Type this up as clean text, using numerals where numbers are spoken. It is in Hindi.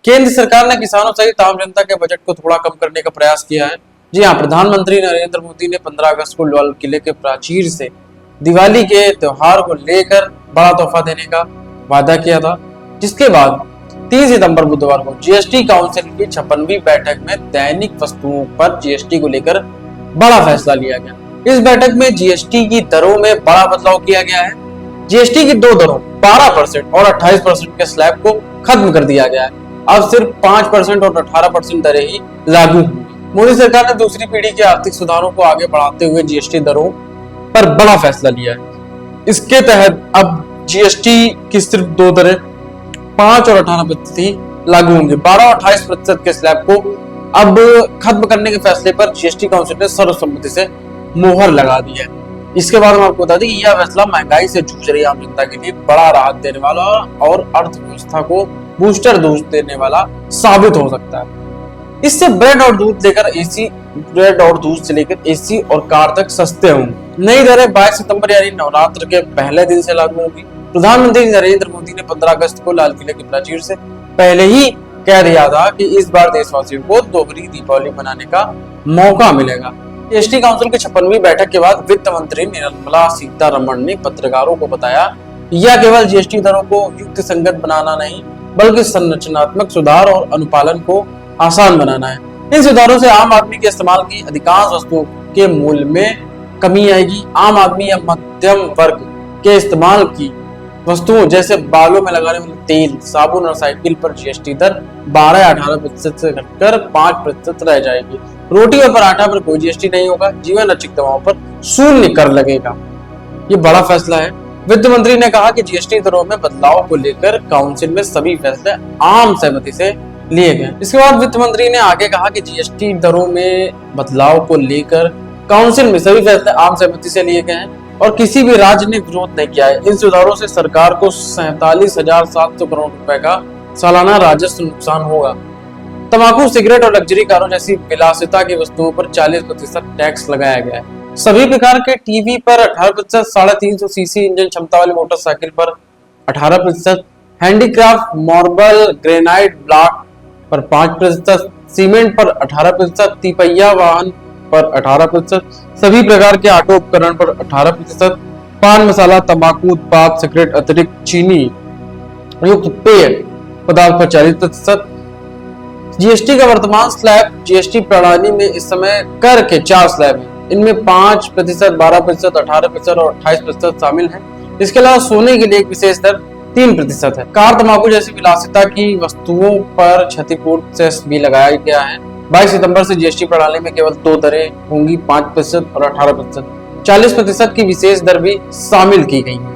केंद्र सरकार ने किसानों सहित आम जनता के बजट को थोड़ा कम करने का प्रयास किया है। जी हाँ, प्रधानमंत्री नरेंद्र मोदी ने 15 अगस्त को लाल किले के प्राचीर से दिवाली के त्योहार को लेकर बड़ा तोहफा देने का वादा किया था, जिसके बाद 3 सितंबर बुधवार को जीएसटी काउंसिल की 56वीं बैठक में दैनिक वस्तुओं पर जीएसटी को लेकर बड़ा फैसला लिया गया। इस बैठक में जीएसटी की दरों में बड़ा बदलाव किया गया है। जीएसटी की 2 दरों 12% और 28% के स्लैब को खत्म कर दिया गया है। अब सिर्फ 5% और 18% दरें ही लागू होंगी। मोदी सरकार ने दूसरी पीढ़ी के आर्थिक सुधारों को आगे बढ़ाते हुए जीएसटी दरों पर बड़ा फैसला लिया है। इसके तहत अब जीएसटी की सिर्फ 2 दरें 5 और 18% ही लागू होंगे। 12 और 28% के स्लैब को अब खत्म करने के फैसले पर जीएसटी काउंसिल ने सर्वसम्मति से मोहर लगा दी है। इसके बाद हम आपको बता दें कि यह फैसला महंगाई से जूझ रही आम जनता के लिए बड़ा राहत देने वाला और अर्थव्यवस्था को बूस्टर डोज देने वाला साबित हो सकता है। इससे ब्रेड और दूध से लेकर एसी और कार तक सस्ते होंगे। नई दरें 22 सितंबर यानी नवरात्र के पहले दिन से लागू होंगी। प्रधानमंत्री नरेंद्र मोदी ने 15 अगस्त को लाल किले की प्राचीर से पहले ही कह दिया था कि इस बार देशवासियों को दोहरी दीपावली मनाने का मौका मिलेगा। जीएसटी काउंसिल की 56वीं बैठक के बाद वित्त मंत्री निर्मला सीतारमण ने पत्रकारों को बताया, यह केवल जीएसटी दरों को युक्त संगत बनाना नहीं बल्कि संरचनात्मक सुधार और अनुपालन को आसान बनाना है। इन सुधारों से आम आदमी के इस्तेमाल की अधिकांश वस्तुओं के मूल्य में कमी आएगी। आम आदमी या मध्यम वर्ग के इस्तेमाल की वस्तुओं जैसे बालों में लगाने वाले तेल, साबुन और साइकिल पर जीएसटी दर 12 या 18% से घटकर 5% रह जाएगी। रोटी और पराठा पर कोई जीएसटी नहीं होगा। जीवन रक्षक दवाओं पर 0 कर लगेगा। ये बड़ा फैसला है। वित्त मंत्री ने कहा कि जीएसटी दरों में बदलाव को लेकर काउंसिल में सभी फैसले आम सहमति से लिए गए। इसके बाद वित्त मंत्री ने आगे कहा कि जीएसटी दरों में बदलाव को लेकर काउंसिल में सभी फैसले आम सहमति से लिए गए हैं और किसी भी राज्य ने विरोध नहीं किया है। इन सुधारों से सरकार को 47,700 करोड़ रुपए का सालाना राजस्व नुकसान होगा। तंबाकू, सिगरेट और लग्जरी कारों जैसी विलासिता की वस्तुओं पर 40% टैक्स लगाया गया है। सभी प्रकार के टीवी पर 18%, 350 सीसी इंजन क्षमता वाली मोटरसाइकिल पर 18%, हैंडीक्राफ्ट, मार्बल, ग्रेनाइट ब्लॉक पर 5%, सीमेंट पर 18%, तिपहिया वाहन पर 18%, सभी प्रकार के ऑटो उपकरण पर 18%, पान मसाला, तंबाकू उत्पाद, सिगरेट, अतिरिक्त चीनी युक्त पेय पदार्थ पर 40%। जीएसटी का वर्तमान स्लैब जीएसटी प्रणाली में इस समय कर के 4 स्लैब है। इनमें 5%, 12%, 18% और 28% शामिल है। इसके अलावा सोने के लिए एक विशेष दर 3% है। कार, तंबाकू जैसी विलासिता की वस्तुओं पर क्षतिपूर्ति सेस भी लगाया गया है। 22 सितंबर से जीएसटी प्रणाली में केवल 2 दरें होंगी, 5% और 18%। 40% की विशेष दर भी शामिल की गई है।